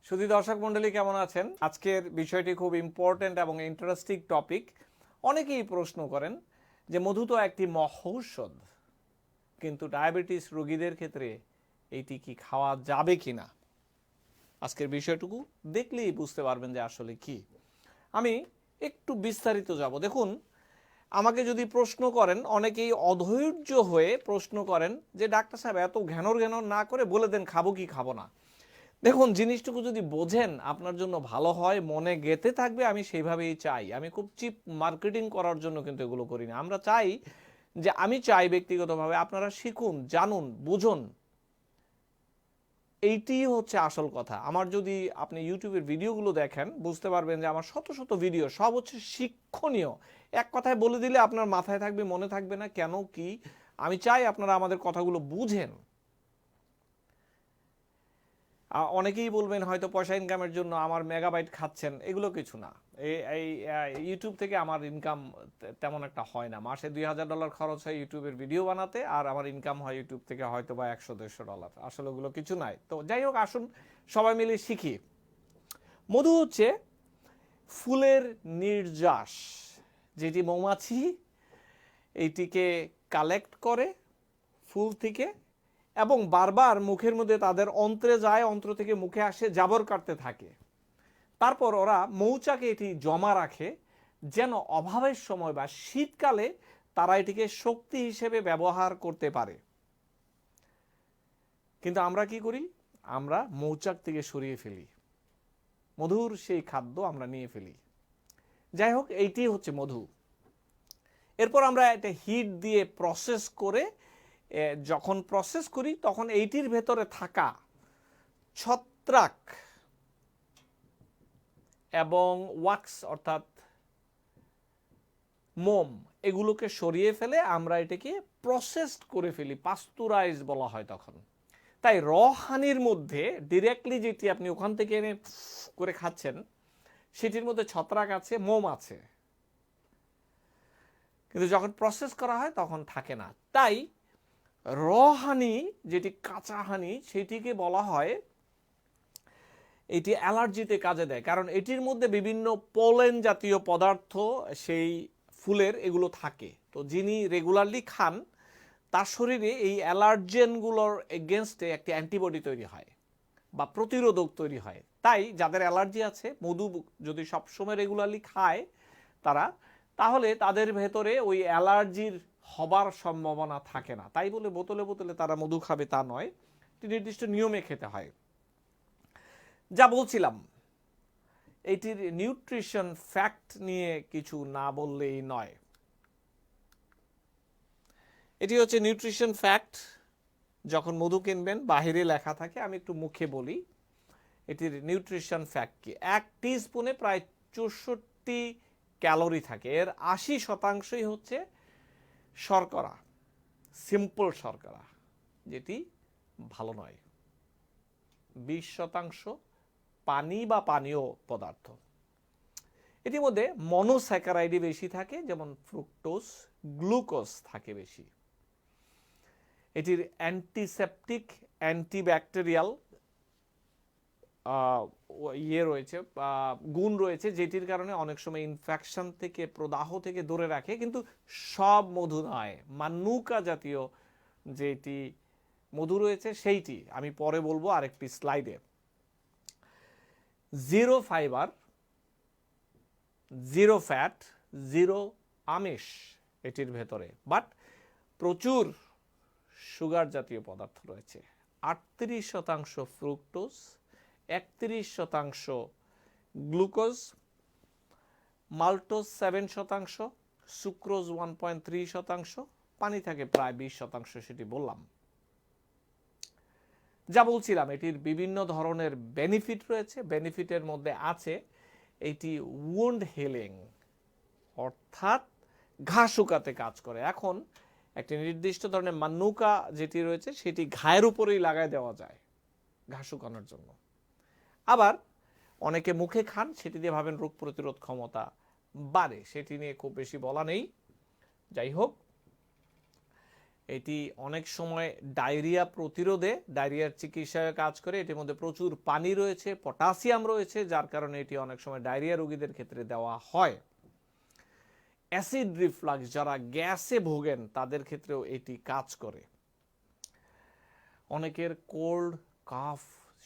সুধী দর্শক মণ্ডলী কেমন আছেন? আজকের বিষয়টি খুব ইম্পর্ট্যান্ট এবং ইন্টারেস্টিং টপিক। অনেকেই প্রশ্ন করেন যে মধু তো একটি মহৌষধ, কিন্তু ডায়াবেটিস রোগীদের ক্ষেত্রে এইটি কি খাওয়া যাবে কিনা? আজকের বিষয়টুকু দেখলেই বুঝতে পারবেন যে আসলে কি। আমি একটু বিস্তারিত যাব। দেখুন, আমাকে যদি প্রশ্ন করেন, অনেকেই অধৈর্য হয়ে প্রশ্ন করেন যে ডাক্তার সাহেব এত ঘ্যানর ঘ্যানর না করে বলে দেন খাবো কি খাবো না। দেখুন, জিনিসটুকু যদি বোঝেন আপনার জন্য ভালো হয়, মনে গেঁথে থাকবে। আমি সেইভাবেই চাই। আমি খুব চিপ মার্কেটিং করার জন্য কিন্তু এগুলো করি না। আমি চাই ব্যক্তিগতভাবে আপনারা শিখুন, জানুন, বুঝুন। এইটি হচ্ছে আসল কথা। আমার যদি আপনি ইউটিউবের ভিডিওগুলো দেখেন বুঝতে পারবেন যে আমার শত শত ভিডিও সব হচ্ছে শিক্ষণীয়। এক কথায় বলে দিলে আপনার মাথায় থাকবে, মনে থাকবে না, কেন কি। আমি চাই আপনারা আমাদের কথাগুলো বুঝেন। অনেকেই বলবেন হয়তো পয়সা ইনকামের জন্য আমার মেগাবাইট খাচ্ছেন, এগুলো কিছু না। এই ইউটিউব থেকে আমার ইনকাম তেমন একটা হয় না। মাসে $2000 খরচ হয় ইউটিউবের ভিডিও বানাতে, আর আমার ইনকাম হয় ইউটিউব থেকে হয়তো বা $100-150। আসলে ওগুলো কিছু নাই। তো যাই হোক, আসুন সবাই মিলে শিখি। মধু হচ্ছে ফুলের নির্যাস, যেটি মৌমাছি এইটিকে কালেক্ট করে ফুল থেকে, এবং বারবার মুখের মধ্যে তাদের অন্ত্রে যায়, অন্ত্র থেকে মুখে আসে, জাবর কাটতে থাকে। তারপর ওরা মৌচাকে এটি জমা রাখে, যেন অভাবের সময় বা শীতকালে তারা এটিকে শক্তি হিসেবে ব্যবহার করতে পারে। কিন্তু আমরা কি করি? আমরা মৌচাক থেকে সরিয়ে ফেলি, মধুর সেই খাদ্য আমরা নিয়ে ফেলি। যাই হোক, এইটি হচ্ছে মধু। এরপর আমরা এটা হিট দিয়ে প্রসেস করে, যখন প্রসেস করি তখন এইটির ভেতরে থাকা ছত্রাক এবং ওয়াক্স অর্থাৎ মোম, এগুলোকে সরিয়ে ফেলে আমরা এটাকে প্রসেসড করে ফেলি, পাস্তুরাইজ বলা হয় তখন। তাই র হানির মধ্যে ডিরেক্টলি যেটি আপনি ওখান থেকে এনে করে খাচ্ছেন সেটির মধ্যে ছত্রাক আছে, মোম আছে, কিন্তু যখন প্রসেস করা হয় তখন থাকে না। তাই র হানি, যেটি কাঁচা হানি, সেটিকে বলা হয়, এটি অ্যালার্জিতে কাজে দেয়। কারণ এটির মধ্যে বিভিন্ন পোলেন জাতীয় পদার্থ সেই ফুলের এগুলো থাকে। তো যিনি রেগুলারলি খান তার শরীরে এই অ্যালার্জেনগুলোর এগেনস্টে একটি অ্যান্টিবডি তৈরি হয় বা প্রতিরোধক তৈরি হয়। তাই যাদের অ্যালার্জি আছে, মধু যদি সবসময় রেগুলারলি খায় তারা, তাহলে তাদের ভেতরে ওই অ্যালার্জির হবার সম্ভাবনা থাকে না। তাই বলে বোতলে বোতলে তারা মধু খাবে তা নয়, একটি নির্দিষ্ট নিয়মে খেতে হয়। যা বলছিলাম, এটির নিউট্রিশন ফ্যাক্ট নিয়ে কিছু না বললেই নয়। এটি হচ্ছে নিউট্রিশন ফ্যাক্ট। যখন মধু কিনবেন বাহিরে লেখা থাকে, আমি একটু মুখে বলি এটির নিউট্রিশন ফ্যাক্ট কি। 1 টিস্পুনে প্রায় 64 ক্যালোরি থাকে। এর 80% হচ্ছে শর্করা, সিম্পল শর্করা, যেটি ভালো নয়। 20% পানি বা পানীয় পদার্থ। এটির মধ্যে মনোস্যাকারাইডই বেশি থাকে, যেমন ফ্রুক্টোজ, গ্লুকোজ থাকে বেশি। এটির অ্যান্টিসেপটিক, অ্যান্টিব্যাকটেরিয়াল রয়েছে, গুণ রয়েছে, যেটির কারণে অনেক সময় ইনফেকশন থেকে, প্রদাহ থেকে দূরে রাখে। কিন্তু সব মধু নয়, মান্নুকা জাতীয় যেটি মধু রয়েছে সেইটি আমি পরে বলবো আরেকটি স্লাইডে। Zero fibre, zero fat, zero আমিষ এটির ভেতরে, বাট প্রচুর সুগার জাতীয় পদার্থ রয়েছে। 38% ফ্রুক্টোজ, 31% গ্লুকোজ, মাল্টোজ 7%, সুক্রোজ 1.3%, পানি থাকে প্রায় 20%, সেটি বললাম। যা বলছিলাম, এটির বিভিন্ন ধরনের বেনিফিট রয়েছে। বেনিফিটের মধ্যে আছে এটি উন্ড হিলিং, অর্থাৎ ঘা শুকাতে কাজ করে। এখন একটি নির্দিষ্ট ধরনের মান্নুকা যেটি রয়েছে সেটি ঘায়ের উপরেই লাগায় দেওয়া যায় ঘা শুকানোর জন্য। আবার অনেকে মুখে খান, সেটি দিয়ে ভাবেন রোগ প্রতিরোধ ক্ষমতা বাড়ে, সেটি নিয়ে খুব বেশি বলা নেই। যাই হোক, এটি অনেক সময় ডায়রিয়া প্রতিরোধে, ডায়রিয়ার চিকিৎসায় কাজ করে। এটির মধ্যে প্রচুর পানি রয়েছে, পটাশিয়াম রয়েছে, যার কারণে এটি অনেক সময় ডায়রিয়া রোগীদের ক্ষেত্রে দেওয়া হয়। অ্যাসিড রিফ্লাক্স, যারা গ্যাসে ভোগেন তাদের ক্ষেত্রেও এটি কাজ করে। অনেকের কোল্ড, কাফ,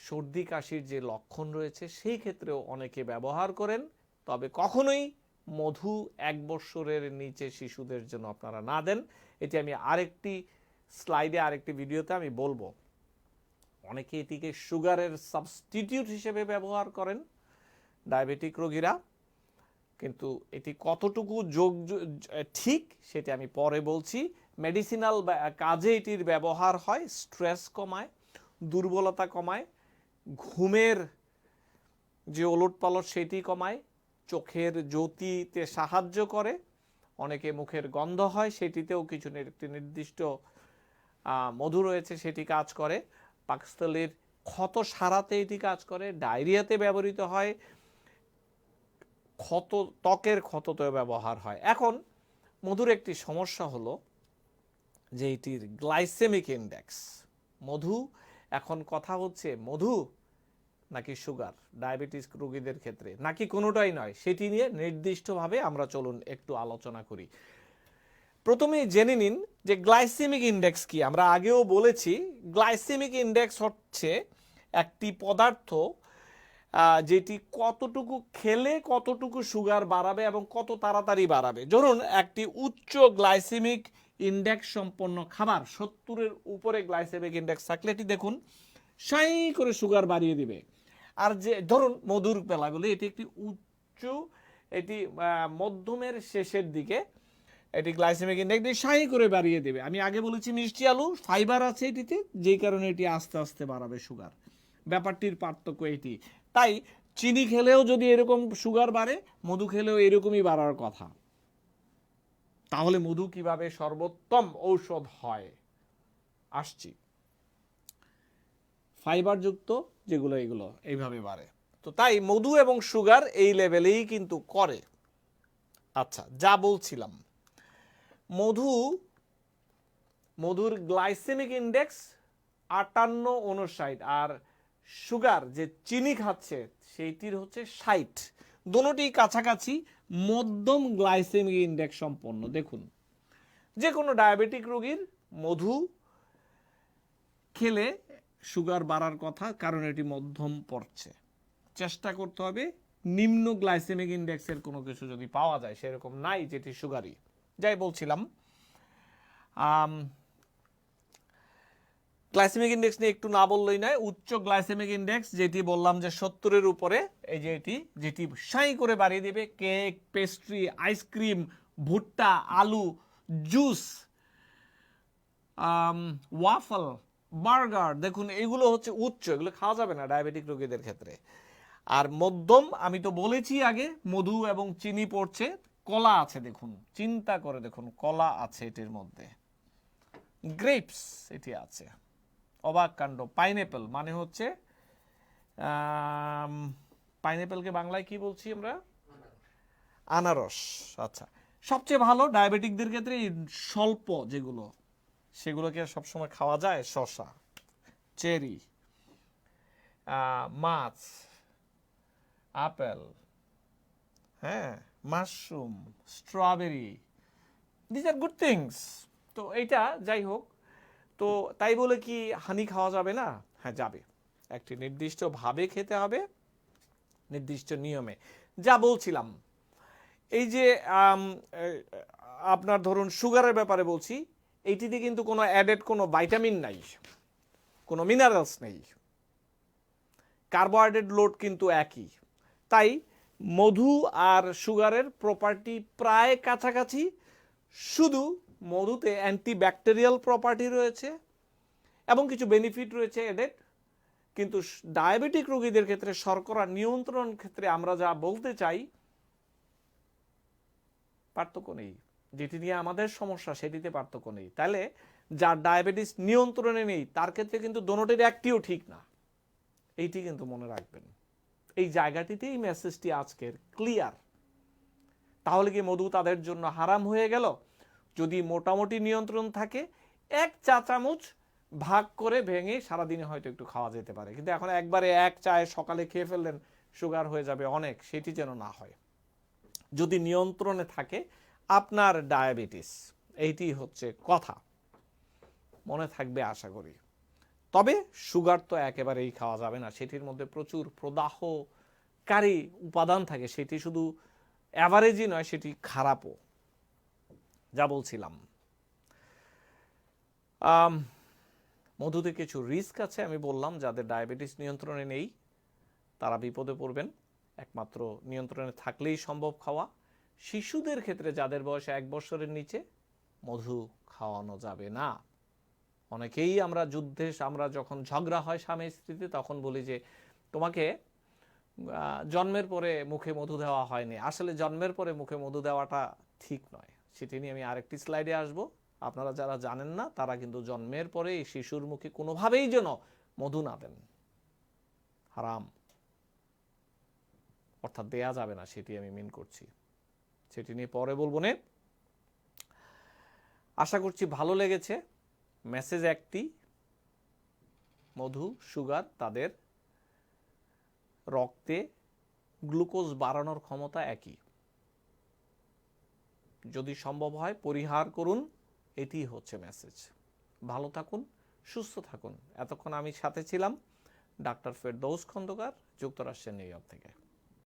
সর্দি কাশির যে লক্ষণ রয়েছে সেই ক্ষেত্রেও অনেকে ব্যবহার করেন। তবে কখনোই মধু 1 বছরের নিচে শিশুদের জন্য আপনারা না দেন। এটি আমি আরেকটি স্লাইডে, আরেকটি ভিডিওতে আমি বলবো। অনেকে এটিকে সুগারের সাবস্টিটিউট হিসেবে ব্যবহার করেন ডায়াবেটিক রোগীরা, কিন্তু এটি কতটুকু ঠিক সেটি আমি পরে বলছি। মেডিসিনাল কাজে এটির ব্যবহার হয়, স্ট্রেস কমায়, দুর্বলতা কমায়, ঘুমের যে ওলটপালট সেটি কমায়, চোখের জ্যোতিতে সাহায্য করে, অনেকে মুখের গন্ধ হয় সেটিতেও কিছু একটি নির্দিষ্ট মধু রয়েছে সেটি কাজ করে, পাকস্থলীর ক্ষত সারাতে এটি কাজ করে, ডায়রিয়াতে ব্যবহৃত হয়, ত্বকের ক্ষততেও ব্যবহার হয়। এখন মধুর একটি সমস্যা হলো যে এটির গ্লাইসেমিক ইন্ডেক্স। মধু, এখন কথা হচ্ছে মধু নাকি সুগার ডায়াবেটিস রোগীদের ক্ষেত্রে, নাকি কোনোটাই নয়, সেটি নিয়ে নির্দিষ্টভাবে আমরা চলুন একটু আলোচনা করি। প্রথমে জেনে নিন যে গ্লাইসেমিক ইন্ডেক্স কি। আমরা আগেও বলেছি গ্লাইসেমিক ইন্ডেক্স হচ্ছে একটি পদার্থ যেটি কতটুকু খেলে কতটুকু সুগার বাড়াবে এবং কত তাড়াতাড়ি বাড়াবে। ধরুন একটি উচ্চ গ্লাইসেমিক ইন্ডেক্স সম্পন্ন খাবার, 70-এর উপরে গ্লাইসেমিক ইন্ডেক্স থাকলে এটি দেখুন সাই করে সুগার বাড়িয়ে দিবে। আর যে ধরুন মধুর বেলাগুলি, এটি একটি উচ্চ, এটি মধ্যমের শেষের দিকে, এটি গ্লাইসেমিক ইন্ডেক্স সাই করে বাড়িয়ে দেবে। আমি আগে বলেছি মিষ্টি আলু ফাইবার আছে এটিতে, যেই কারণে এটি আস্তে আস্তে বাড়াবে সুগার। ব্যাপারটির পার্থক্য এটি। তাই চিনি খেলেও যদি এরকম সুগার বাড়ে, মধু খেলেও এরকমই বাড়ার কথা। তাহলে মধু কিভাবে সর্বোত্তম ঔষধ হয় আসছি। ফাইবারযুক্ত যেগুলো এগুলো এইভাবে বাড়ে। তো তাই মধু এবং সুগার এই লেভেলেই কিন্তু করে। আচ্ছা, যা বলছিলাম, মধুর গ্লাইসেমিক ইন্ডেক্স 58-59, আর সুগার যে চিনি খাচ্ছে সেইটির হচ্ছে 60। দুটোটি কাছাকাছি মধ্যম গ্লাইসেমিক ইন্ডেক্স সম্পন্ন। দেখুন, যে কোনো ডায়াবেটিক রোগীর মধু খেলে সুগার বাড়ার কথা, কারণ এটি মধ্যম পড়ছে। চেষ্টা করতে হবে নিম্ন গ্লাইসেমিক ইন্ডেক্সের কোনো কিছু যদি পাওয়া যায়, সেরকম নাই যেটি সুগারি। যাই বলছিলাম, গ্লাইসেমিক ইন্ডেক্স নিয়ে একটু না বললেই নয়। উচ্চ গ্লাইসেমিক ইন্ডেক্স যেটি বললাম যে 70-এর উপরে, এই যে এটি যেটি সাই করে বাড়িয়ে দেবে, কেক, পেস্ট্রি, আইসক্রিম, ভুট্টা, আলু, জুস, ওয়াফল, বার্গার, দেখুন এগুলো হচ্ছে উচ্চ, এগুলো খাওয়া যাবে না ডায়াবেটিক রোগীদের ক্ষেত্রে। আর মধ্যম, আমি তো বলেছি আগে মধু এবং চিনি পড়ছে, কলা আছে, দেখুন চিন্তা করে দেখুন কলা আছে এটির মধ্যে, গ্রেপস এটি আছে, অবাক কাণ্ড। পাইনঅ্যাপল মানে হচ্ছে, পাইনঅ্যাপলকে বাংলায় কি বলছি আমরা? আনারস। আচ্ছা, সবচেয়ে ভালো ডায়াবেটিকদের ক্ষেত্রে স্বল্প যেগুলো, সেগুলোকে সবসময় খাওয়া যায়, শসা, চেরি, মাছ, আপেল, হ্যাঁ, mushroom, strawberry, this are good things. তো এইটা যাই হোক, তো তাই বলে কি হানি খাওয়া যাবে না? হ্যাঁ যাবে, একটি নির্দিষ্ট ভাবে খেতে হবে, নির্দিষ্ট নিয়মে। যা বলছিলাম, এই যে আপনার ধরুন সুগারের ব্যাপারে বলছি, এইটিতে কিন্তু কোনো অ্যাডেড কোনো ভাইটামিন নাই, কোনো মিনারেলস নেই, কার্বোহাইড্রেট লোড কিন্তু একই। তাই মধু আর সুগারের প্রপার্টি প্রায় কাছাকাছি, শুধু মধুতে অ্যান্টিব্যাকটেরিয়াল প্রপার্টি রয়েছে এবং কিছু বেনিফিট রয়েছে এডেড। কিন্তু ডায়াবেটিক রোগীদের ক্ষেত্রে শর্করা নিয়ন্ত্রণ ক্ষেত্রে আমরা যা বলতে চাই, পার্থক্য নেই। যেটি নিয়ে আমাদের সমস্যা সেটিতে পার্থক্য নেই। তাহলে যার ডায়াবেটিস নিয়ন্ত্রণে নেই তার ক্ষেত্রে কিন্তু দোনোটির একটিও ঠিক না, এইটি কিন্তু মনে রাখবেন। এই জায়গাটিতেই মেসেজটি আজকের ক্লিয়ার। তাহলে কি মধু তাদের জন্য হারাম হয়ে গেল? যদি মোটামুটি নিয়ন্ত্রণ থাকে, 1 চা চামচ ভাগ করে ভেঙে সারাদিনে হয়তো একটু খাওয়া যেতে পারে, কিন্তু এখন একবারে এক চায় সকালে খেয়ে ফেললেন, সুগার হয়ে যাবে অনেক, সেটি যেন না হয়। যদি নিয়ন্ত্রণে থাকে আপনার ডায়াবেটিস, এইটি হচ্ছে কথা, মনে থাকবে আশা করি। তবে সুগার তো একেবারেই খাওয়া যাবে না, সেটির মধ্যে প্রচুর প্রদাহকারী উপাদান থাকে, সেটি শুধু অ্যাভারেজই নয়, সেটি খারাপও। যা বলছিলাম, মধুতে কিছু রিস্ক আছে, আমি বললাম যাদের ডায়াবেটিস নিয়ন্ত্রণে নেই তারা বিপদে পড়বেন, একমাত্র নিয়ন্ত্রণে থাকলেই সম্ভব খাওয়া। শিশুদের ক্ষেত্রে যাদের বয়স 1 বছরের নিচে মধু খাওয়ানো যাবে না। অনেকেই আমরা যুদ্ধে, আমরা যখন ঝগড়া হয় স্বামী স্ত্রীতে, তখন বলি যে তোমাকে জন্মের পরে মুখে মধু দেওয়া হয়নি। আসলে জন্মের পরে মুখে মধু দেওয়াটা ঠিক নয়, সেটি নিয়ে আমি আরেকটি স্লাইডে আসব। আপনারা যারা জানেন না তারা কিন্তু জন্মের পরে এই শিশুর মুখে কোনোভাবেই যেন মধু না দেন, হারাম, অর্থাৎ দেয়া যাবে না, সেটি আমি মিন করছি। সেটি নিয়ে পরে বলবো না। আশা করছি ভালো লেগেছে। মেসেজ একটি, মধু, সুগার, তাদের রক্তে গ্লুকোজ বাড়ানোর ক্ষমতা একই। যদি সম্ভব হয় পরিহার করুন, এটি হচ্ছে মেসেজ। ভালো থাকুন, সুস্থ থাকুন। এতক্ষণ আমি সাথে ছিলাম ডাক্তার ফেরদৌস খন্দকার, যুক্তরাষ্ট্রের নিউ ইয়র্ক থেকে।